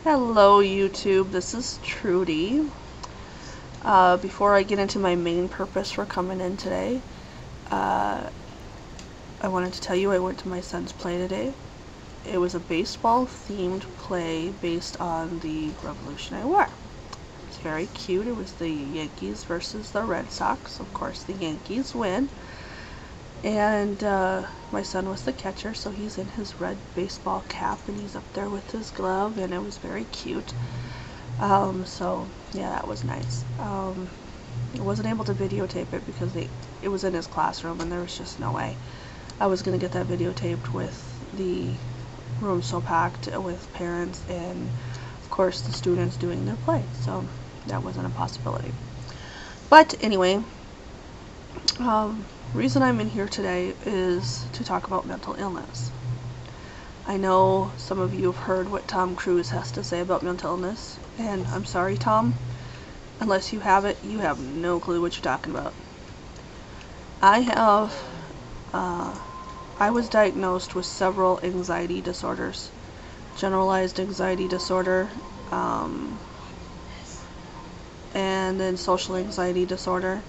Hello YouTube, this is Trudy. Before I get into my main purpose for coming in today, I wanted to tell you I went to my son's play today. It was a baseball themed play based on the Revolutionary War. It was very cute. It was the Yankees versus the Red Sox. Of course the Yankees win. And my son was the catcher, so he's in his red baseball cap and he's up there with his glove, and it was very cute. So yeah, that was nice. I wasn't able to videotape it because it was in his classroom and there was just no way I was going to get that videotaped with the room so packed with parents and of course the students doing their play, so that wasn't a possibility. But anyway, reason I'm in here today is to talk about mental illness. I know some of you have heard what Tom Cruise has to say about mental illness, and I'm sorry, Tom, unless you have it, you have no clue what you're talking about. I was diagnosed with several anxiety disorders, generalized anxiety disorder, and then social anxiety disorder,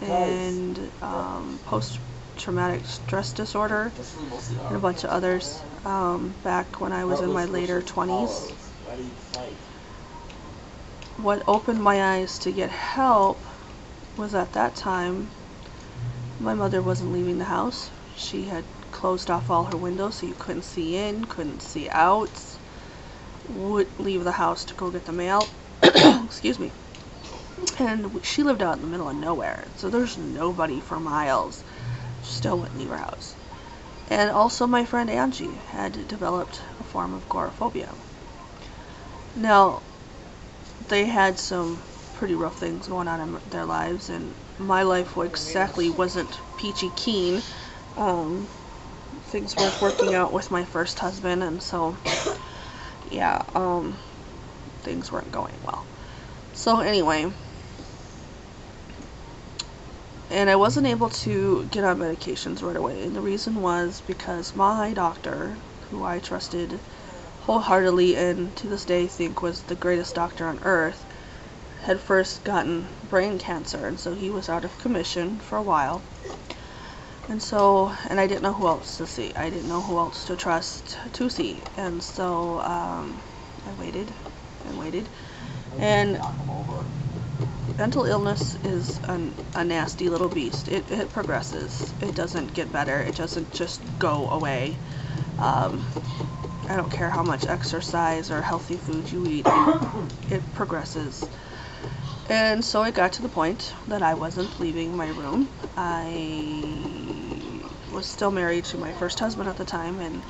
and post-traumatic stress disorder, and a bunch of others, back when I was in my later 20s. What opened my eyes to get help was at that time my mother wasn't leaving the house. She had closed off all her windows so you couldn't see in, couldn't see out, would leave the house to go get the mail. Excuse me. And she lived out in the middle of nowhere, so there's nobody for miles. Still wouldn't leave her house. And also my friend Angie had developed a form of agoraphobia. Now, they had some pretty rough things going on in their lives, and my life exactly wasn't peachy keen. Things weren't working out with my first husband, and so yeah, things weren't going well. So anyway, and I wasn't able to get on medications right away, and the reason was because my doctor, who I trusted wholeheartedly and to this day think was the greatest doctor on earth, had first gotten brain cancer, and so he was out of commission for a while. And so, and I didn't know who else to see. I didn't know who else to trust to see, and so I waited and waited. And mental illness is a nasty little beast. It progresses. It doesn't get better. It doesn't just go away. I don't care how much exercise or healthy food you eat. It progresses. And so it got to the point that I wasn't leaving my room. I was still married to my first husband at the time, and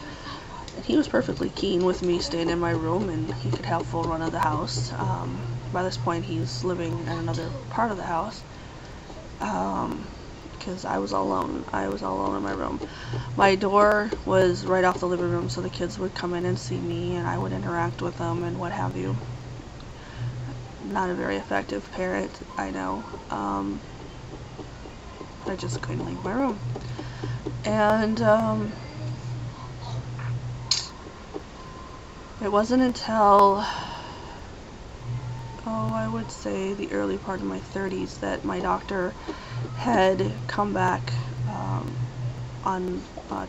he was perfectly keen with me staying in my room, and he could have full run of the house. By this point, he's living in another part of the house, because I was all alone. I was all alone in my room. My door was right off the living room, so the kids would come in and see me, and I would interact with them and what have you. Not a very effective parent, I know. I just couldn't leave my room. And it wasn't until, I would say the early part of my 30s that my doctor had come back on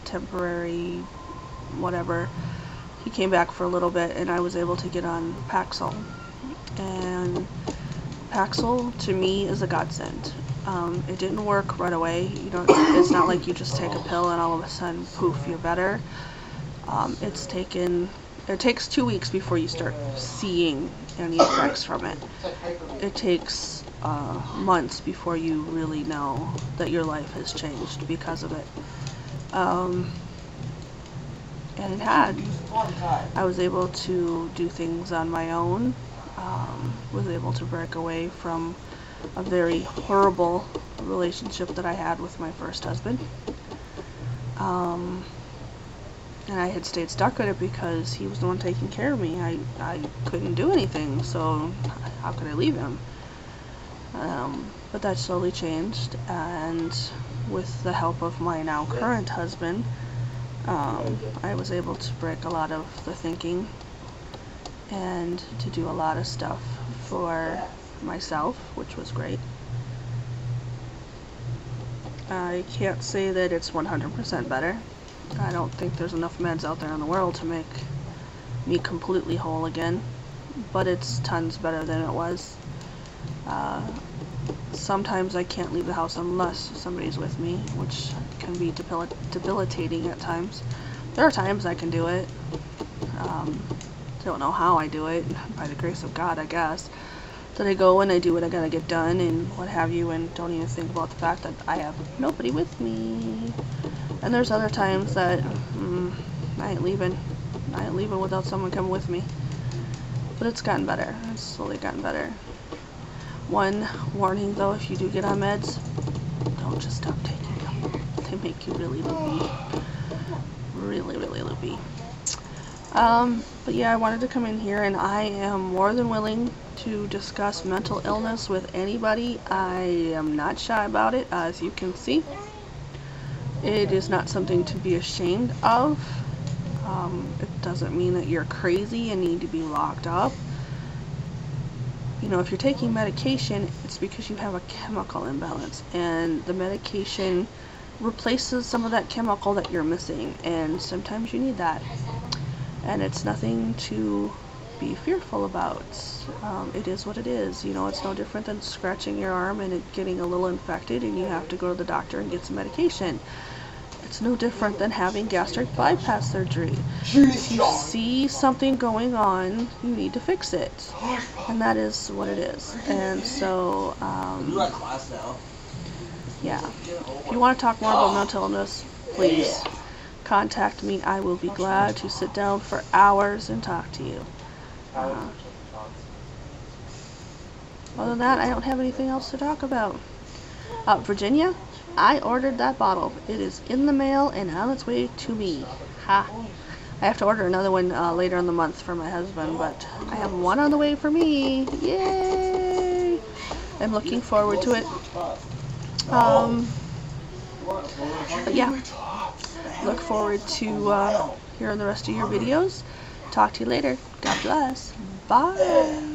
temporary whatever. He came back for a little bit, and I was able to get on Paxil. And Paxil to me is a godsend. It didn't work right away. You know, it's not like you just take a pill and all of a sudden, poof, you're better. It takes 2 weeks before you start seeing any effects from it. It takes months before you really know that your life has changed because of it. And it had. I was able to do things on my own. Was able to break away from a very horrible relationship that I had with my first husband. And I had stayed stuck with it because he was the one taking care of me. I couldn't do anything, so how could I leave him? But that slowly changed, and with the help of my now current husband, I was able to break a lot of the thinking and to do a lot of stuff for myself, which was great. I can't say that it's 100% better. I don't think there's enough meds out there in the world to make me completely whole again, but it's tons better than it was. Sometimes I can't leave the house unless somebody's with me, which can be debilitating at times. There are times I can do it. Don't know how I do it, by the grace of God, I guess. Then I go and I do what I gotta get done and what have you, and don't even think about the fact that I have nobody with me. And there's other times that I ain't leaving without someone coming with me. But it's gotten better. It's slowly gotten better. One warning though, if you do get on meds, don't just stop taking them. They make you really loopy. Really, really loopy. But yeah, I wanted to come in here, and I am more than willing to discuss mental illness with anybody. I am not shy about it, as you can see. It is not something to be ashamed of. It doesn't mean that you're crazy and need to be locked up. You know, if you're taking medication, it's because you have a chemical imbalance, and the medication replaces some of that chemical that you're missing, and sometimes you need that. And it's nothing to be fearful about. It is what it is. You know, it's no different than scratching your arm and it getting a little infected and you have to go to the doctor and get some medication. It's no different than having gastric bypass surgery. If you see something going on, you need to fix it. And that is what it is. And so, yeah. If you want to talk more about mental illness, please contact me. I will be glad to sit down for hours and talk to you. Other than that, I don't have anything else to talk about. Virginia, I ordered that bottle. It is in the mail and on its way to me. Ha! I have to order another one later in the month for my husband, but I have one on the way for me. Yay! I'm looking forward to it. But yeah, look forward to hearing the rest of your videos. Talk to you later. God bless. Bye.